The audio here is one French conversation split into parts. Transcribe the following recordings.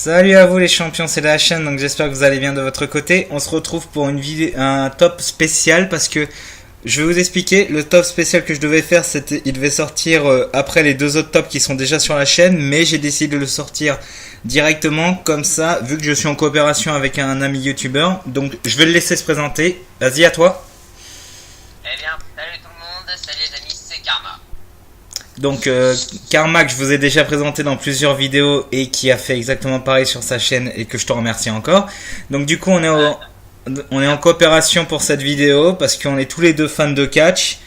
Salut à vous les champions, c'est la chaîne, donc j'espère que vous allez bien de votre côté. On se retrouve pour une vidéo, un top spécial parce que je vais vous expliquer. Le top spécial que je devais faire, il devait sortir après les deux autres tops qui sont déjà sur la chaîne, mais j'ai décidé de le sortir directement comme ça, vu que je suis en coopération avec un ami youtubeur. Donc je vais le laisser se présenter. Vas-y, à toi. Eh bien, salut tout le monde, salut les amis, c'est Karma. Donc Karma, que je vous ai déjà présenté dans plusieurs vidéos et qui a fait exactement pareil sur sa chaîne et que je te remercie encore. Donc du coup on est en coopération pour cette vidéo parce qu'on est tous les deux fans de catch.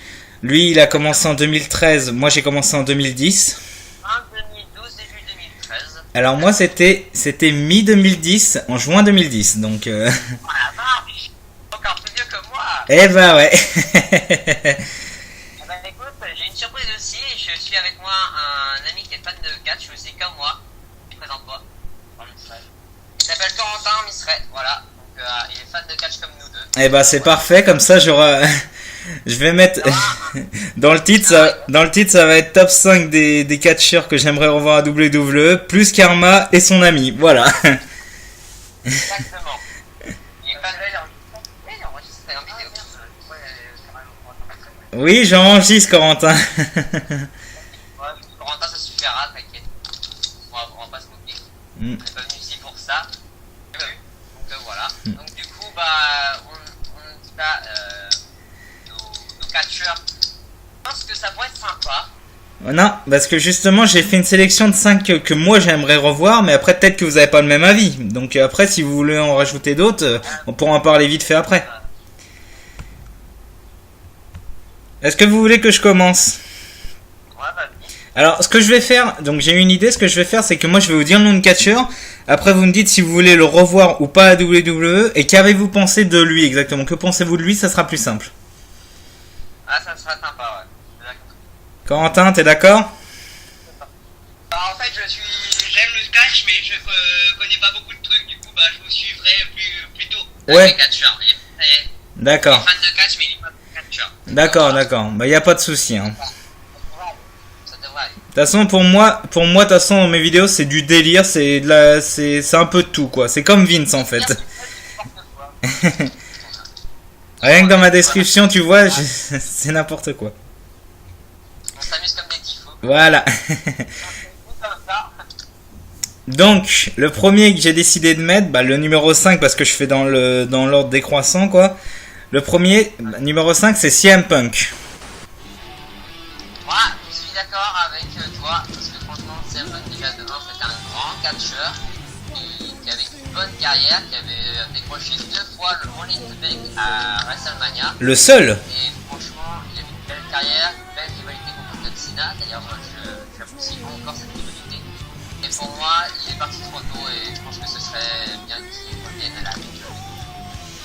Lui il a commencé en 2013, moi j'ai commencé en 2010. Fin 2012, début 2013. Alors moi c'était mi-2010, en juin 2010, donc... Voilà, vache, encore plus vieux que moi. Eh bah ouais. Eh ben écoute, j'ai une surprise aussi, je suis avec moi un ami qui est fan de catch aussi comme moi. Présente-toi. Il s'appelle Corentin Miseret, voilà. Donc il est fan de catch comme nous deux. Eh bah c'est parfait, comme ça j'aurai... Je vais mettre dans le titre, ça va être top 5 des catcheurs que j'aimerais revoir à WWE, plus Karma et son ami, voilà. Exactement. Il est fan de Oui, j'enregistre Corentin. Corentin, ça suffira, t'inquiète. On va pas se moquer. On est pas venu ici pour ça. Donc voilà. Donc du coup, bah, on dit pas nos catcheurs. Je pense que ça pourrait être sympa. Non, parce que justement j'ai fait une sélection de 5 que moi j'aimerais revoir, mais après peut-être que vous n'avez pas le même avis. Donc après si vous voulez en rajouter d'autres, on pourra en parler vite fait après. Est-ce que vous voulez que je commence? Ouais, vas-y. Alors ce que je vais faire, donc j'ai une idée, ce que je vais faire c'est que moi je vais vous dire le nom de catcheur. Après vous me dites si vous voulez le revoir ou pas à WWE, et qu'avez-vous pensé de lui exactement? Que pensez-vous de lui? Ça sera plus simple. Ah, ça serait sympa, ouais. D'accord. Corentin, t'es d'accord? Alors, en fait, j'aime le catch, mais je connais pas beaucoup de trucs, du coup, bah, je vous suivrai plutôt. Ouais. Les catcheurs. Il est D'accord. fan de catch, mais il est pas catcheur. D'accord. Bah y a pas de souci. Hein. Ça devrait aller. De toute façon, pour moi, de toute façon, mes vidéos, c'est du délire, c'est un peu de tout, quoi. C'est comme Vince, en fait. Rien que dans ma description, tu vois, c'est n'importe quoi. On s'amuse comme des tifos. Voilà. Donc, le premier que j'ai décidé de mettre, bah, le numéro 5, parce que je fais dans l'ordre décroissant, quoi. Le premier, numéro 5, c'est CM Punk. Moi, je suis d'accord avec toi, parce que franchement, CM Punk, déjà de 1, c'était un grand catcheur qui avait une bonne carrière, qui avait décroché 2 fois le Money in the Bank à WrestleMania. Le seul. Et franchement, il a eu une belle carrière, une belle rivalité contre John Cena. D'ailleurs, j'apprécie encore cette rivalité. Et pour moi, il est parti trop tôt et je pense que ce serait bien qu'il revienne à la vie.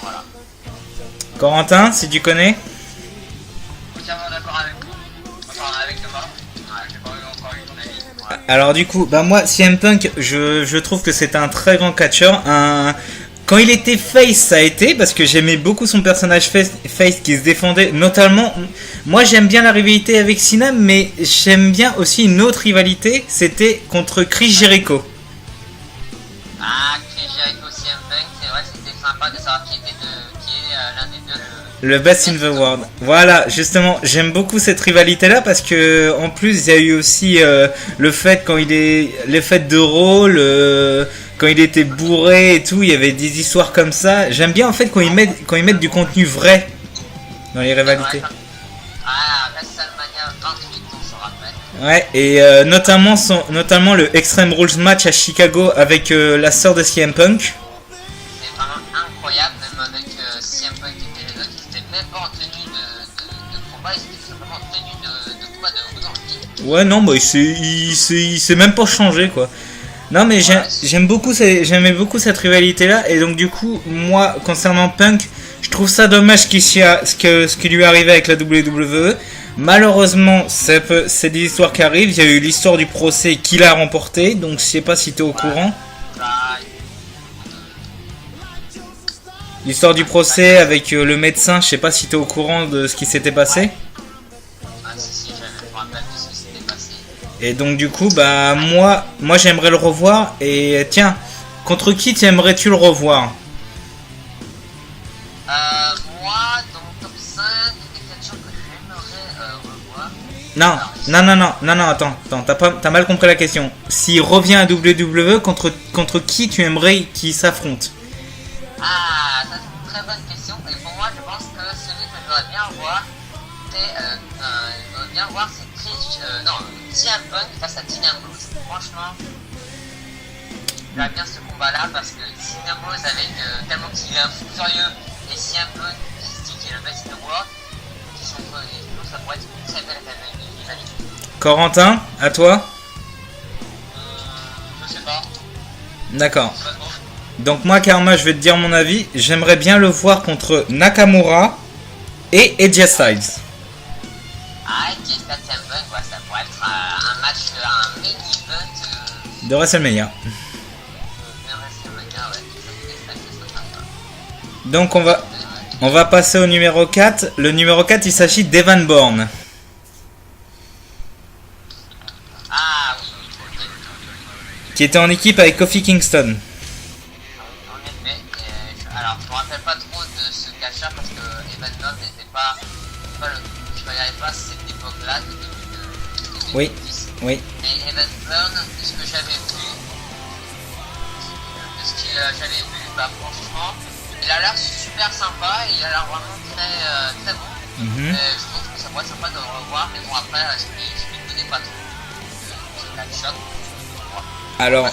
Voilà. Corentin, si tu connais. Entièrement d'accord avec vous. Enfin, avec Thomas. Ouais, j'ai pas encore eu ton avis. Ouais. Alors du coup, bah moi, CM Punk, je trouve que c'est un très grand catcheur. Quand il était face, ça a été, parce que j'aimais beaucoup son personnage face qui se défendait. Notamment, moi j'aime bien la rivalité avec Cena, mais j'aime bien aussi une autre rivalité, c'était contre Chris Jericho. Ah, Chris Jericho, CM Punk, c'est vrai, c'était sympa de savoir qui est l'un des deux. Le Best in the World. Voilà, justement, j'aime beaucoup cette rivalité-là parce que en plus, il y a eu aussi le fait les fêtes de rôle, quand il était bourré et tout, il y avait des histoires comme ça. J'aime bien en fait quand ils mettent du contenu vrai dans les rivalités. Ah, WrestleMania 28, on s'en rappelle. Ouais, et notamment le Extreme Rules match à Chicago avec la sœur de CM Punk. C'est vraiment incroyable, même avec CM Punk et les autres, ils étaient même pas en tenue de combat, ils étaient simplement en tenue de combat de rugby. Ouais, non, bah il s'est même pas changé quoi. Non mais j'aimais beaucoup cette rivalité là, et donc du coup moi concernant Punk, je trouve ça dommage ce qui lui est arrivé avec la WWE. Malheureusement c'est des histoires qui arrivent. Il y a eu l'histoire du procès qu'il a remporté, donc je sais pas si t'es au courant. L'histoire du procès avec le médecin, je sais pas si t'es au courant de ce qui s'était passé. Ah si, je me rappelle de ce qui s'était passé. Et donc du coup bah moi j'aimerais le revoir. Et tiens, contre qui aimerais-tu le revoir? Moi, dans mon top 5, des catcheurs que j'aimerais revoir. Non, attends, t'as mal compris la question. S'il revient à WWE, contre qui tu aimerais qu'il s'affronte? Ah, ça c'est une très bonne question. Et pour moi, je pense que celui que j'aimerais bien voir, c'est CM Punk face à Dean Ambrose. Franchement, j'aimerais bien ce combat-là parce que Dean Ambrose avec tellement qu'il est un fou furieux et CM Punk qui se dit qu'il est le best in the world, qui sont ça pourrait être une très belle rivalité. Corentin, à toi? Je sais pas. D'accord. Donc moi, Karma, je vais te dire mon avis. J'aimerais bien le voir contre Nakamura et AJ Styles. Ah, AJ Styles CM Punk, ouais, ça pourrait être un match, un main event de WrestleMania. Donc on va passer au numéro 4. Le numéro 4, il s'agit d'Evan Bourne. Ah oui, qui était en équipe avec Kofi Kingston. en effet. Alors, je me rappelle pas trop de ce catcheur parce que Evan Bourne n'était pas je regardais pas cette époque-là, de début de 2010. Oui. Mais Evan Bourne, de ce que j'avais vu, franchement, il a l'air super sympa, il a l'air vraiment très bon. Je pense que ça pourrait être sympa de le revoir, mais bon après, je ne connais pas trop. Alors,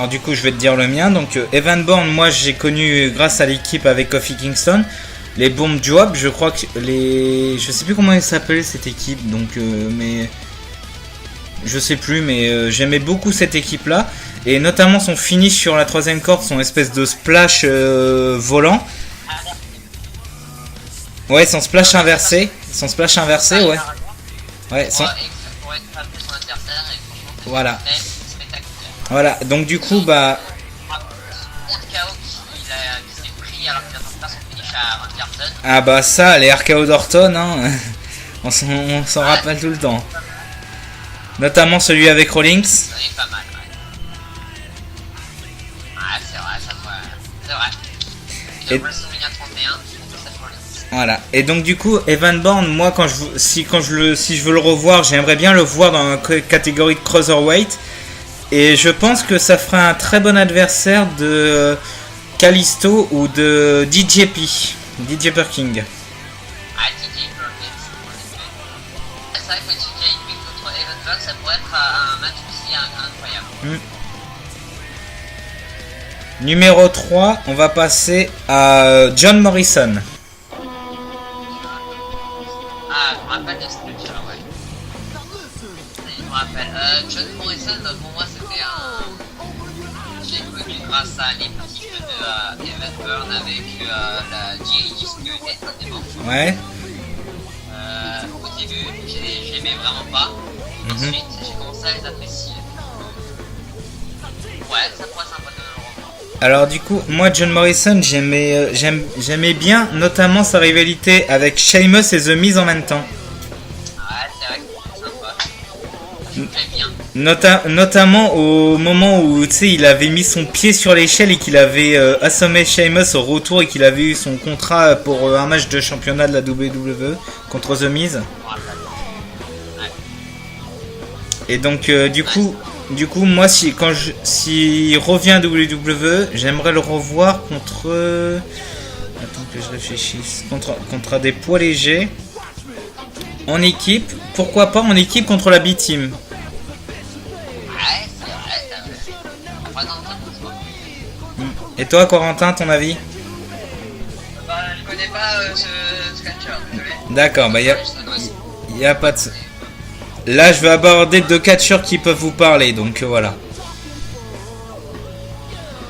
du coup je vais te dire le mien. Donc Evan Bourne, moi j'ai connu grâce à l'équipe avec Kofi Kingston, les Bomb Job, je crois que je sais plus comment ils s'appelaient cette équipe, donc mais je sais plus, mais j'aimais beaucoup cette équipe là, et notamment son finish sur la troisième corde, son espèce de splash volant. Ouais, son splash inversé, ouais. Ouais, voilà, donc du coup, ah bah ça, les RKO d'Orton, hein, on s'en rappelle tout le temps. Notamment celui avec Rollins. Et voilà. Et donc du coup, Evan Bourne, moi si je veux le revoir, j'aimerais bien le voir dans la catégorie de cruiserweight. Et je pense que ça fera un très bon adversaire de Kalisto ou de DJ Perking. Ah, DJ Perking, c'est vrai que DJ contre Evan Bourne, ça pourrait être un match aussi incroyable. Numéro 3, on va passer à John Morrison. Ah, je me rappelle de ce match-là, ouais. Je me rappelle. John Morrison, pour moi, c'était j'ai connu grâce à l'équipe de Evan Bourne avec la J.A.G. notamment. Ouais. Au début, j'aimais vraiment pas. Ensuite, j'ai commencé à les apprécier. Ouais, ça pourrait être sympa de le revoir. Alors du coup, moi John Morrison, j'aimais bien notamment sa rivalité avec Sheamus et The Miz en même temps. Ouais, c'est vrai que c'est sympa. J'aime bien. Notamment au moment où il avait mis son pied sur l'échelle et qu'il avait assommé Sheamus au retour et qu'il avait eu son contrat pour un match de championnat de la WWE contre The Miz. Et donc du coup, moi, s'il revient à WWE, j'aimerais le revoir contre... Attends que je réfléchisse. Contre des poids légers. En équipe. Pourquoi pas en équipe contre la B-Team. Ouais, c'est vrai. Et toi, Corentin, ton avis? Je connais pas ce catcheur, désolé. D'accord, y a pas de... Là, je vais aborder 2 catcheurs qui peuvent vous parler, donc voilà.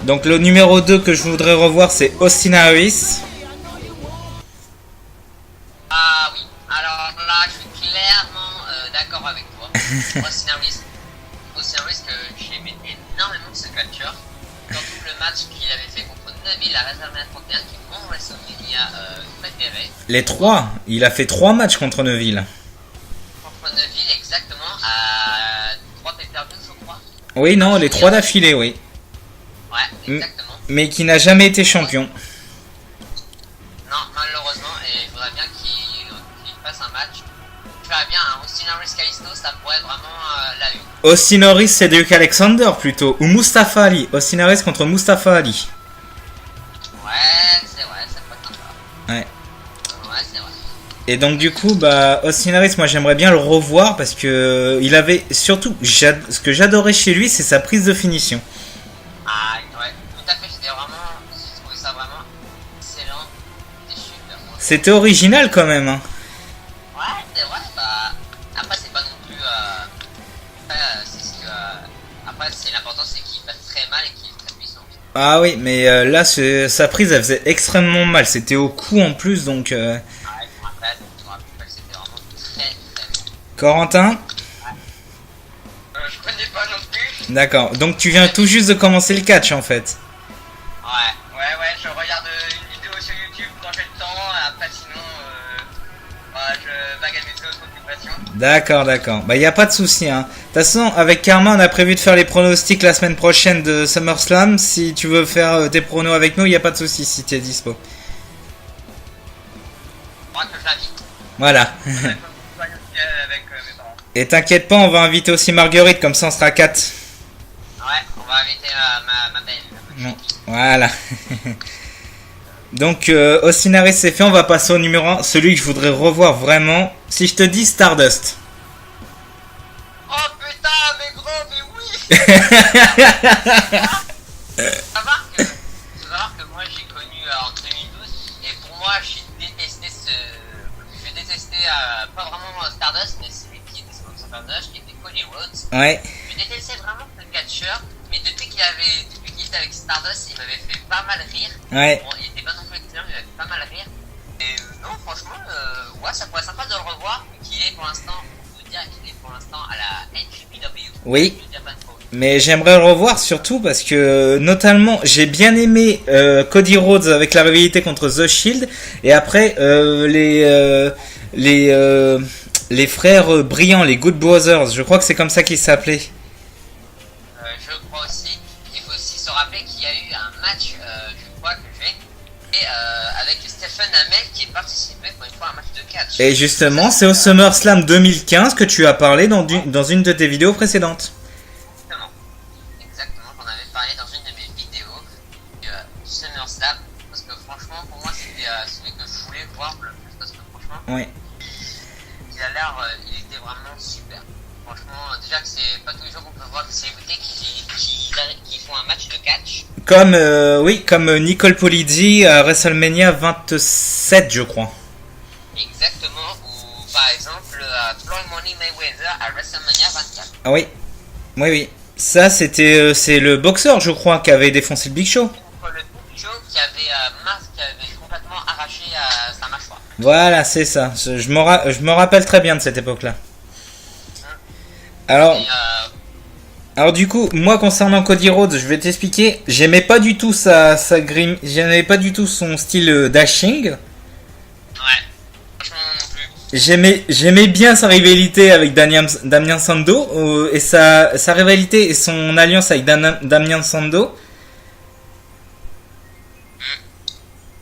Donc le numéro 2 que je voudrais revoir, c'est Austin Harris. Ah oui, alors là, je suis clairement d'accord avec toi. Austin Harris que j'aimais énormément ce catcheur. Surtout le match qu'il avait fait contre Neville à WrestleMania 31, qui mon WrestleMania préféré. Les 3, il a fait 3 matchs contre Neville. Neville, exactement, à 3 pay-per-views, je crois. Oui, non, les 3 d'affilée, oui. Ouais, exactement. Mais qui n'a jamais été champion. Non, malheureusement, et je voudrais bien qu'il fasse un match. Je verrais bien, hein, Austin Harris Kalisto, ça pourrait être vraiment la une. Austin Harris, c'est Cedric Alexander plutôt. Ou Mustafa Ali. Austin Harris contre Mustafa Ali. Ouais, c'est vrai, ça peut être sympa. Ouais. Ouais, c'est vrai. Et donc du coup, bah, Austin Harris, moi j'aimerais bien le revoir parce que il avait surtout, ce que j'adorais chez lui, c'est sa prise de finition. Ah, ouais, tout à fait, j'ai trouvé ça vraiment excellent. C'était super. C'était original quand même, hein. Ouais, c'est vrai, bah, après c'est pas non plus, après c'est l'important c'est qu'il passe très mal et qu'il est très puissant. Ah oui, mais là, sa prise, elle faisait extrêmement mal. C'était au cou en plus, donc... Ah, je me rappelle, c'était vraiment très très bon. Corentin? Je connais pas non plus. D'accord, donc tu viens tout juste de commencer le catch en fait. Ouais, je regarde une vidéo sur YouTube quand j'ai le temps, après sinon, je bague à mes autres occupations. D'accord. Bah y a pas de souci, hein. De toute façon, avec Karma, on a prévu de faire les pronostics la semaine prochaine de SummerSlam. Si tu veux faire tes pronos avec nous, y a pas de souci si tu es dispo. Moi que je l'invite. Voilà. Avec mes parents. Et t'inquiète pas, on va inviter aussi Marguerite, comme ça on sera 4. Ouais, on va inviter ma belle. Bon, voilà. Donc, Austin Harris c'est fait, on va passer au numéro 1, celui que je voudrais revoir vraiment. Si je te dis Stardust. Oh putain, mais gros, mais oui. Faut savoir que moi j'ai connu en 2012 et pour moi j'ai détesté pas vraiment Stardust mais celui qui était sur Stardust qui était Cody Rhodes. Ouais. Je détestais vraiment ce catcheur mais depuis qu'il était avec Stardust il m'avait fait pas mal rire. Ouais. Bon, il était pas non plus excellent mais il m'avait pas mal rire. Et non franchement ouais ça pourrait être sympa de le revoir vu qu'il est pour l'instant on peut dire qu'il est pour l'instant à la NJPW. Oui. Mais j'aimerais le revoir surtout parce que notamment j'ai bien aimé Cody Rhodes avec la rivalité contre The Shield et après les frères brillants, les Good Brothers, je crois que c'est comme ça qu'ils s'appelaient. Je crois aussi. Il faut aussi se rappeler qu'il y a eu un match, je crois que avec Stephen Amell qui est participé pour une fois à un match de catch. Et justement, c'est au SummerSlam 2015 que tu as parlé dans une de tes vidéos précédentes. Exactement, j'en avais parlé dans une de mes vidéos du SummerSlam parce que franchement, pour moi, c'était celui que je voulais voir le plus parce que franchement, ouais. Il était vraiment super. Franchement, déjà que c'est pas tous les jours qu'on peut voir des célébrités qui font un match de catch. Comme Nicole Polizzi à WrestleMania 27, je crois. Exactement, ou par exemple Floyd Money Mayweather à WrestleMania 24. Ah oui, oui. Ça, c'est le boxeur, je crois, qui avait défoncé le Big Show. Le Big Show qui avait complètement arraché sa mâchoire. Voilà, c'est ça. Je me rappelle très bien de cette époque-là. Alors du coup, moi concernant Cody Rhodes, je vais t'expliquer. J'aimais pas du tout sa grime, j'aimais pas du tout son style dashing. Ouais. Franchement non plus. J'aimais bien sa rivalité avec Damien Sandow et sa rivalité et son alliance avec Damien Sandow.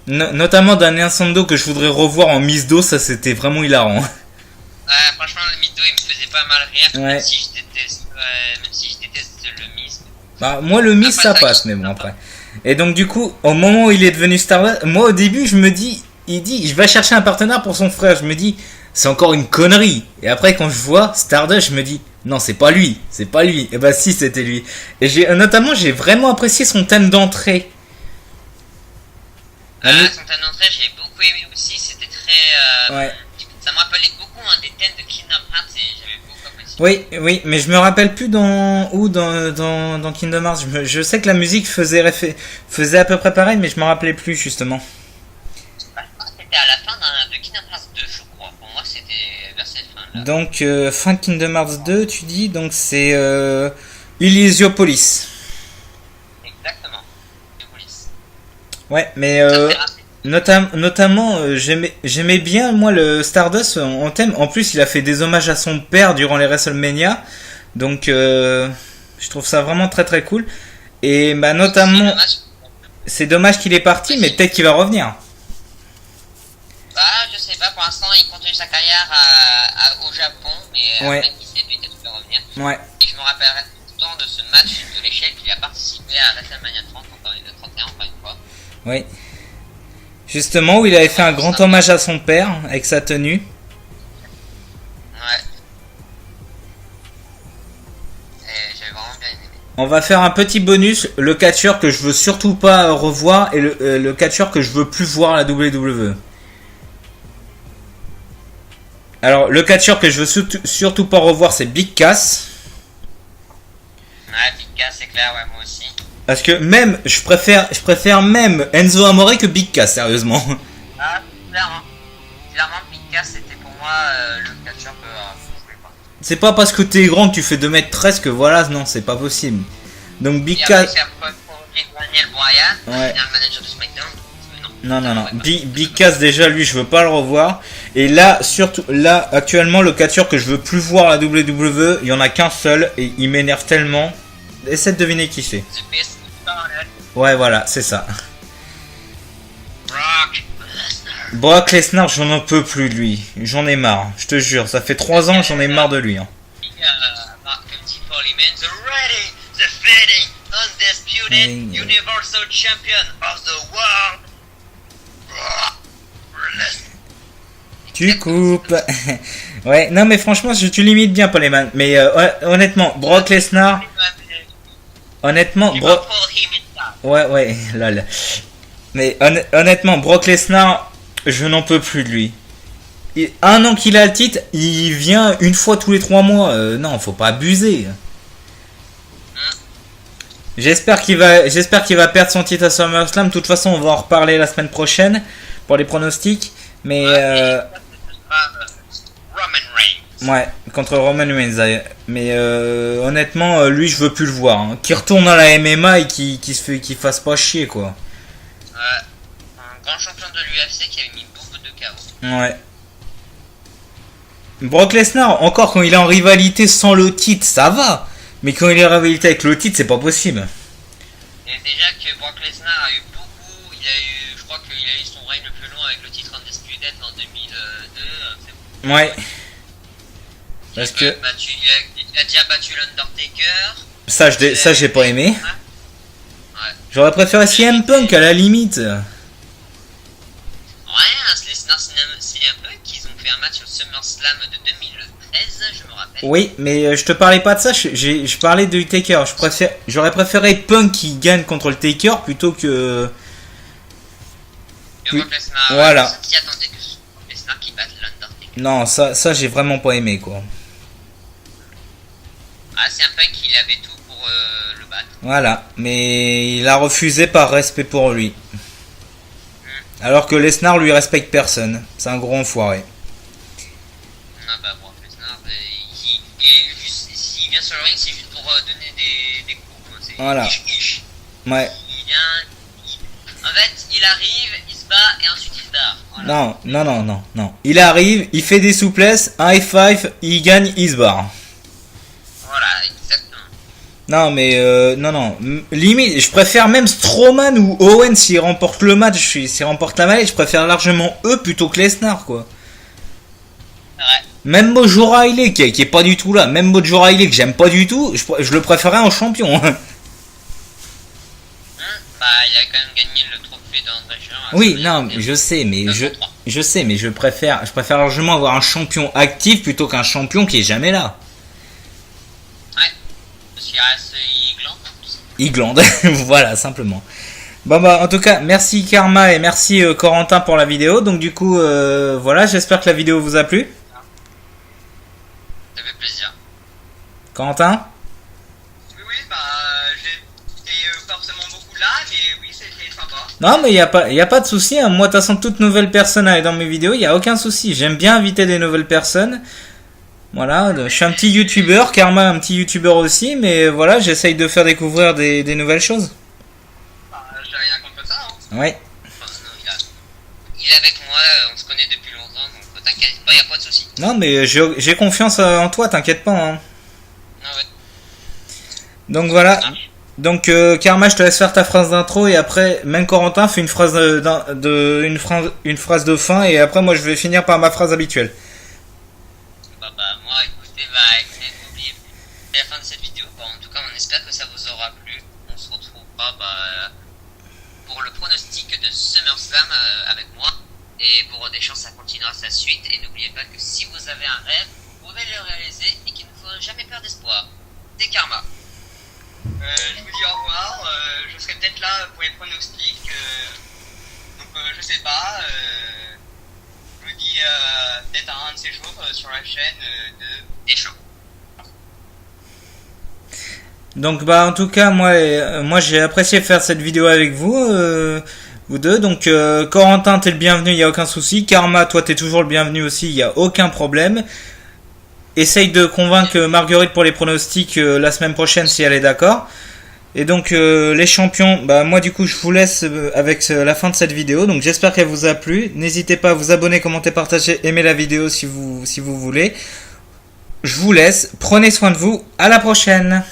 Notamment Damien Sandow que je voudrais revoir en Miss Do, ça c'était vraiment hilarant. Franchement le Miss Do il me faisait pas mal rire, ouais. même si je déteste le Miss. Bah, moi le Miss ça passe mais bon après. Et donc du coup, au moment où il est devenu Stardust, moi au début je me dis, il dit je vais chercher un partenaire pour son frère, je me dis c'est encore une connerie. Et après quand je vois Stardust, je me dis non c'est pas lui. Et bah si c'était lui. Et j'ai vraiment apprécié son thème d'entrée. Son thème d'entrée j'ai beaucoup aimé aussi, c'était très... ouais. Ça me rappelait beaucoup des thèmes de Kingdom Hearts et j'avais beaucoup apprécié. Oui, mais je me rappelle plus dans Kingdom Hearts. Je sais que la musique faisait à peu près pareil, mais je me rappelais plus justement. C'était à la fin de Kingdom Hearts 2, je crois. Pour moi, c'était vers cette fin-là. Donc, fin de Kingdom Hearts 2, tu dis, donc c'est Elysiopolis. Exactement, Elysiopolis. Ouais, mais notamment, j'aimais bien moi le Stardust en thème. En plus, il a fait des hommages à son père durant les WrestleMania, donc Je trouve ça vraiment très très cool. Et bah notamment, c'est dommage qu'il est parti, mais peut-être qu'il va revenir. Bah, je sais pas, pour l'instant, il continue sa carrière au Japon, mais Ouais. après, qui sait, peut-être qu'il va revenir. Ouais. Et je me rappellerai tout le temps de ce match de l'échec qu'il a participé à WrestleMania 30, encore une 31, encore une fois. Oui. Justement, où il avait fait un grand hommage à son père avec sa tenue. Ouais. Et j'avais vraiment bien aimé. On va faire un petit bonus, le catcheur que je veux surtout pas revoir et le catcheur que je veux plus voir à la WWE. Alors, le catcheur que je veux surtout pas revoir, c'est Big Cass. Ouais, Big Cass, c'est clair, ouais, moi aussi. Parce que même, je préfère même Enzo Amore que Big Cass, sérieusement. Ah, clairement. Clairement, Big Cass, c'était pour moi le catcheur que je voulais pas. C'est pas parce que t'es grand que tu fais 2m13 que voilà, non, c'est pas possible. Donc Big Et après, Cass... c'est après pour Daniel Bryan, Ouais. le manager de SmackDown. Non. Big Cass, déjà, lui, je veux pas le revoir. Et là, surtout, là, actuellement, le catcheur que je veux plus voir à la WWE, il y en a qu'un seul et il m'énerve tellement. Essaie de deviner qui c'est. The Best Starlet, Ouais, voilà, c'est ça. Brock Lesnar. Brock Lesnar, j'en en peux plus de lui. J'en ai marre, je te jure. Ça fait 3 ans, j'en ai marre de lui. Hein. Mark Empty Parliament, the ready, the fading, undisputed Universal Champion of the World. Brock Lesnar. Tu coupes. Ouais, non, mais franchement, tu limites bien, Paul Heyman. Mais honnêtement, Brock Lesnar. Honnêtement, Brock. Ouais, lol. Mais honnêtement, Brock Lesnar, je n'en peux plus de lui. Un an qu'il a le titre, il vient une fois tous les 3 mois. Non, faut pas abuser. J'espère qu'il va perdre son titre à SummerSlam. De toute façon, on va en reparler la semaine prochaine pour les pronostics. Mais Roman Reigns. ouais, contre Roman Reigns. Mais honnêtement, lui, je veux plus le voir. Hein. Qu'il retourne à la MMA et qu'il fasse pas chier, quoi. Un grand champion de l'UFC qui avait mis beaucoup de KO. Ouais. Brock Lesnar, encore quand il est en rivalité sans le titre, ça va. Mais quand il est en rivalité avec le titre, c'est pas possible. Et déjà que Brock Lesnar a eu beaucoup, je crois qu'il a eu son règne le plus long avec le titre Undisputed en 2002. Ouais. Parce que il a déjà battu l'Undertaker. ça j'ai pas aimé. Ouais. J'aurais préféré CM Punk à la limite. Ouais, Lesnar CM Punk, ils ont fait un match au SummerSlam de 2013, je me rappelle. Oui, mais je te parlais pas de ça, je parlais de Taker. J'aurais préféré Punk qui gagne contre le Taker plutôt que... Brock Lesnar, voilà. Personne qui attendait que ce soit Lesnar qui batte l'Undertaker. Non, ça j'ai vraiment pas aimé, quoi. Ah, CM Punk, il avait tout pour le battre. Voilà, mais il a refusé par respect pour lui. Alors que Lesnar lui respecte personne. C'est un gros enfoiré. Ah bah Brock Lesnar, s'il vient sur le ring, c'est juste pour donner des coups. Voilà. Ouais. En fait, il arrive, il se bat et ensuite il se barre. Voilà. Non. Il arrive, il fait des souplesses, un high five, il gagne, il se barre. Voilà, exactement. Non, mais non. Limite, je préfère même Strowman ou Owen s'il remporte le match, s'il remporte la mallette, je préfère largement eux plutôt que Lesnar, quoi. Ouais. Même Mojo Rawley qui est pas du tout là, même Mojo Rawley que j'aime pas du tout, je le préférais en champion. Bah, il a quand même gagné le trophée d'André Jean. Oui, non, je sais, mais je préfère largement avoir un champion actif plutôt qu'un champion qui est jamais là. Ouais, parce qu'il reste Iglande. Voilà, simplement. Bon bah en tout cas merci Karma et merci Corentin pour la vidéo. Donc du coup voilà, j'espère que la vidéo vous a plu. Ça fait plaisir. Corentin? Oui, bah j'étais pas forcément beaucoup là, mais oui, c'était sympa. Non mais y a pas de souci, hein. Moi de toute façon toute nouvelle personne dans mes vidéos, y a aucun souci. J'aime bien inviter des nouvelles personnes. Voilà, je suis un petit youtubeur, Karma un petit youtubeur aussi, mais voilà, j'essaye de faire découvrir des nouvelles choses. Bah, j'ai rien contre ça, hein. Ouais. Enfin, non, il est avec moi, on se connaît depuis longtemps, donc t'inquiète pas, y a pas de soucis. Non mais j'ai confiance en toi, t'inquiète pas. Hein. Ah ouais. Donc voilà. Donc Karma, je te laisse faire ta phrase d'intro et après même Corentin fait une phrase une phrase de fin et après moi je vais finir par ma phrase habituelle. Moi écoutez, n'oubliez pas la fin de cette vidéo. En tout cas, on espère que ça vous aura plu. On se retrouvera pour le pronostic de SummerSlam avec moi et pour des chances ça continuera sa suite. Et n'oubliez pas que si vous avez un rêve, vous pouvez le réaliser et qu'il ne faut jamais perdre d'espoir. C'est Karma. Je vous dis au revoir, je serai peut-être là pour les pronostics, je sais pas, je vous dis peut-être un de ces jours sur la chaîne des shows. Donc en tout cas moi j'ai apprécié faire cette vidéo avec vous, vous deux. Donc Corentin t'es le bienvenu, il n'y a aucun souci. Karma toi t'es toujours le bienvenu aussi, il n'y a aucun problème. Essaye de convaincre Marguerite pour les pronostics la semaine prochaine si elle est d'accord. Et donc les champions, moi du coup je vous laisse avec la fin de cette vidéo. Donc j'espère qu'elle vous a plu. N'hésitez pas à vous abonner, commenter, partager, aimer la vidéo si vous voulez. Je vous laisse, prenez soin de vous, à la prochaine.